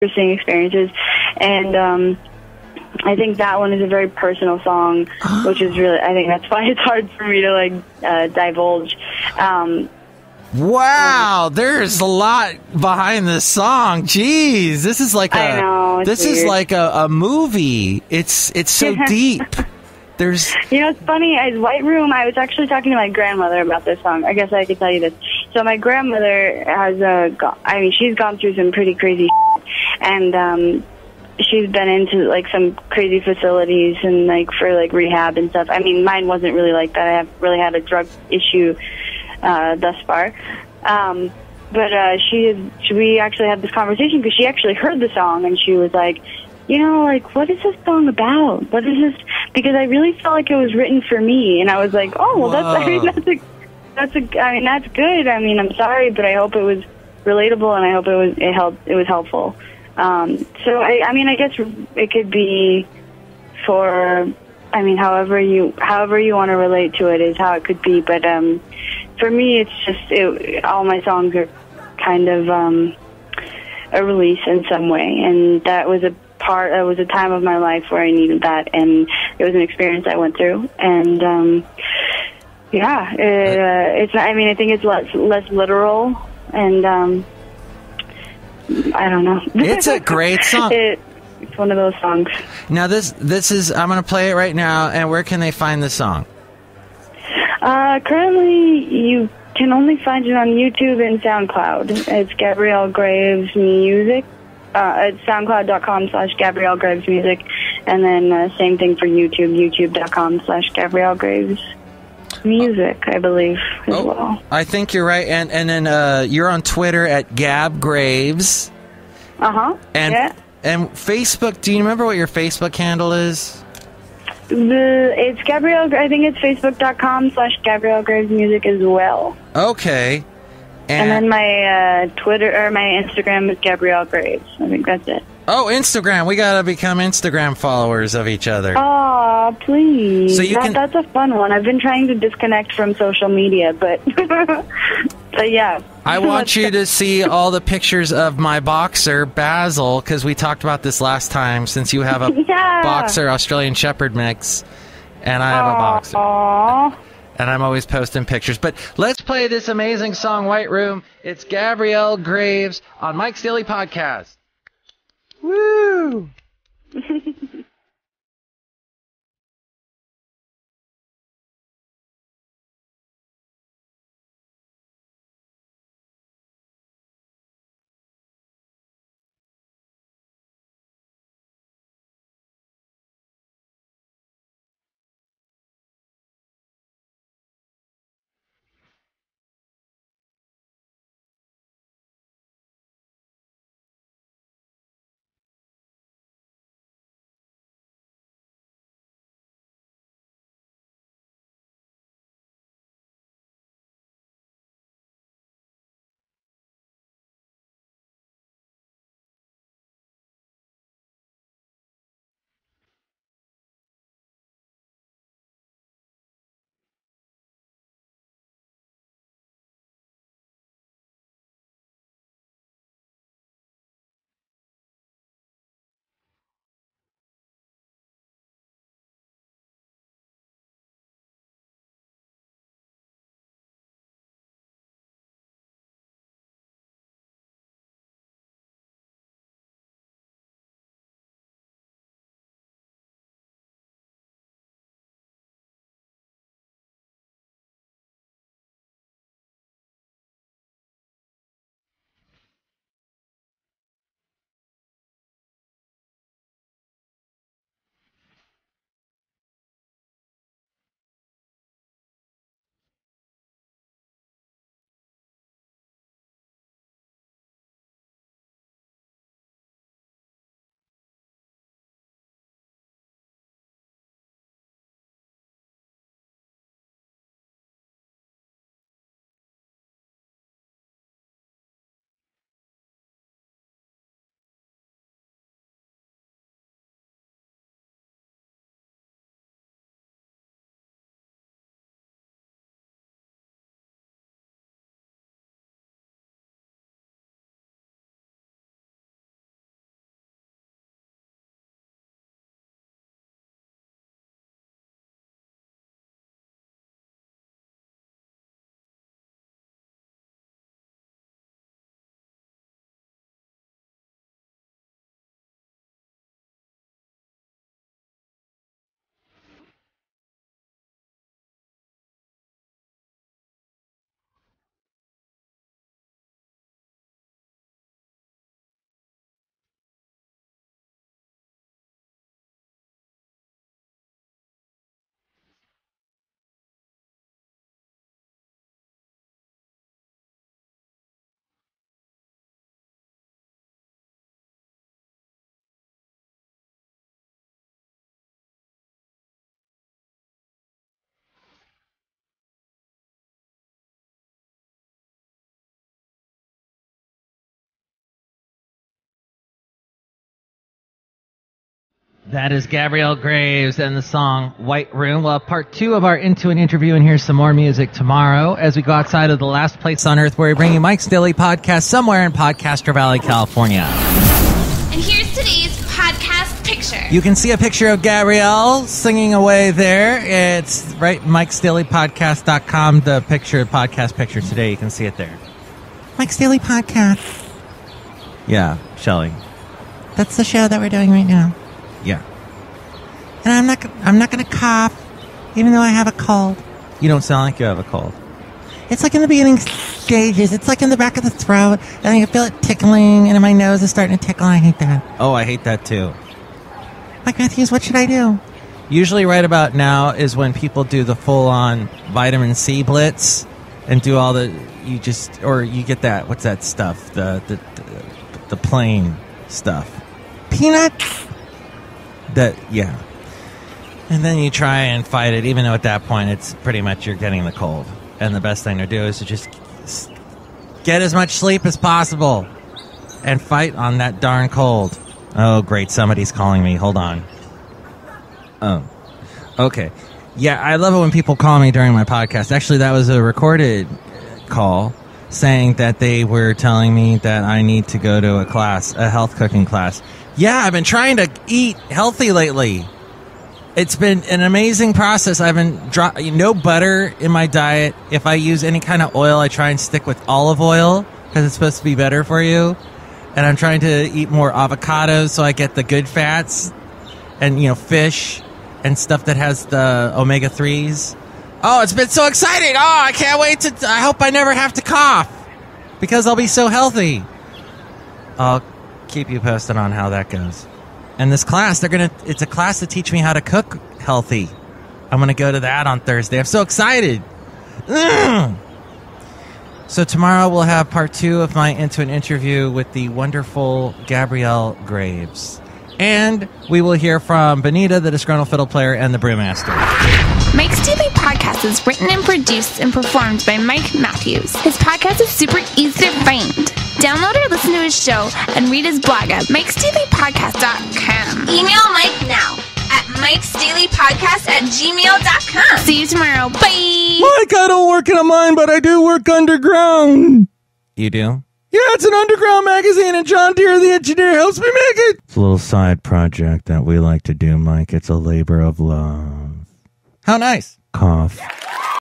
interesting experiences. And I think that one is a very personal song, which is really, I think that's why it's hard for me to, like, divulge. Wow, there's a lot behind this song. Jeez, this is like is like a movie. It's so deep. There's, it's funny. As White Room, I was actually talking to my grandmother about this song. I guess I could tell you this. So my grandmother has she's gone through some pretty crazy shit, and she's been into, like, some crazy facilities and, like, for, like, rehab and stuff. I mean, mine wasn't really like that. I haven't really had a drug issue thus far. But we actually had this conversation because she actually heard the song, and she was like, like, what is this song about? What is this? Because I really felt like it was written for me, and I was like, oh, well, that's good. I mean, I'm sorry, but I hope it was relatable, and I hope it was helpful. So I guess it could be for, however you want to relate to it is how it could be. But for me, it's just all my songs are kind of a release in some way, and that was a time of my life where I needed that, and it was an experience I went through, and it's. I think it's less literal, and I don't know. It's a great song. It's one of those songs. Now this is, I'm going to play it right now, and where can they find the song? Currently, you can only find it on YouTube and SoundCloud. It's Gabrielle Graves Music. It's soundcloud.com/Gabrielle Graves Music. And then same thing for YouTube, youtube.com/Gabrielle Graves Music, I believe, as well. I think you're right. And then you're on Twitter at Gab Graves. Uh-huh. And Facebook, do you remember what your Facebook handle is? It's Gabrielle, I think it's facebook.com/Gabrielle Graves Music as well. Okay. And then my Twitter, or my Instagram is Gabrielle Graves. I think that's it. Oh, Instagram. We got to become Instagram followers of each other. Oh, please. So that's a fun one. I've been trying to disconnect from social media, but yeah. I want you to see all the pictures of my boxer, Basil, because we talked about this last time, since you have a boxer Australian Shepherd mix, and I have a boxer. Aww. And I'm always posting pictures. But let's play this amazing song, White Room. It's Gabrielle Graves on Mike's Daily Podcast. Woo! That is Gabrielle Graves and the song White Room. We'll have part 2 of our Into an Interview and hear some more music tomorrow as we go outside of the last place on earth where we bring you Mike's Daily Podcast somewhere in Podcaster Valley, California. And here's today's podcast picture. You can see a picture of Gabrielle singing away there. It's right, MIKEs-DAILY-PODCAST.com, the podcast picture today. You can see it there. Mike's Daily Podcast. Yeah, Chely. That's the show that we're doing right now. Yeah. And I'm not going to cough, even though I have a cold. You don't sound like you have a cold. It's like in the beginning stages. It's like in the back of the throat, and I can feel it tickling, and my nose is starting to tickle. I hate that. Oh, I hate that too. Mike Matthews, what should I do? Usually right about now is when people do the full-on vitamin C blitz and do all the, you get that, what's that stuff? The plain stuff. Peanuts? Yeah. And then you try and fight it, even though at that point it's pretty much you're getting the cold. And the best thing to do is to just get as much sleep as possible and fight on that darn cold. Oh, great. Somebody's calling me. Hold on. Oh, okay. Yeah, I love it when people call me during my podcast. Actually, that was a recorded call saying that they were telling me that I need to go to a health cooking class. Yeah, I've been trying to eat healthy lately. It's been an amazing process. I've been no butter in my diet. If I use any kind of oil, I try and stick with olive oil because it's supposed to be better for you. And I'm trying to eat more avocados so I get the good fats and, fish and stuff that has the omega-3s. Oh, it's been so exciting. Oh, I can't wait I hope I never have to cough because I'll be so healthy. I'll keep you posted on how that goes. And this class, it's a class to teach me how to cook healthy. I'm going to go to that on Thursday. I'm so excited. So tomorrow we'll have part 2 of my Into an Interview with the wonderful Gabrielle Graves. And we will hear from Benita, the Disgruntled Fiddle Player, and the Brewmaster. Mike's Daily Podcast is written and produced and performed by Mike Matthews. His podcast is super easy to find. Download or listen to his show and read his blog at MIKES-DAILY-PODCAST.com. Email Mike now at MIKES-DAILY-PODCAST@gmail.com. See you tomorrow. Bye! Mike, I don't work in a mine, but I do work underground. You do? Yeah, it's an underground magazine, and John Deere, the engineer, helps me make it. It's a little side project that we like to do, Mike. It's a labor of love. How nice. Cough.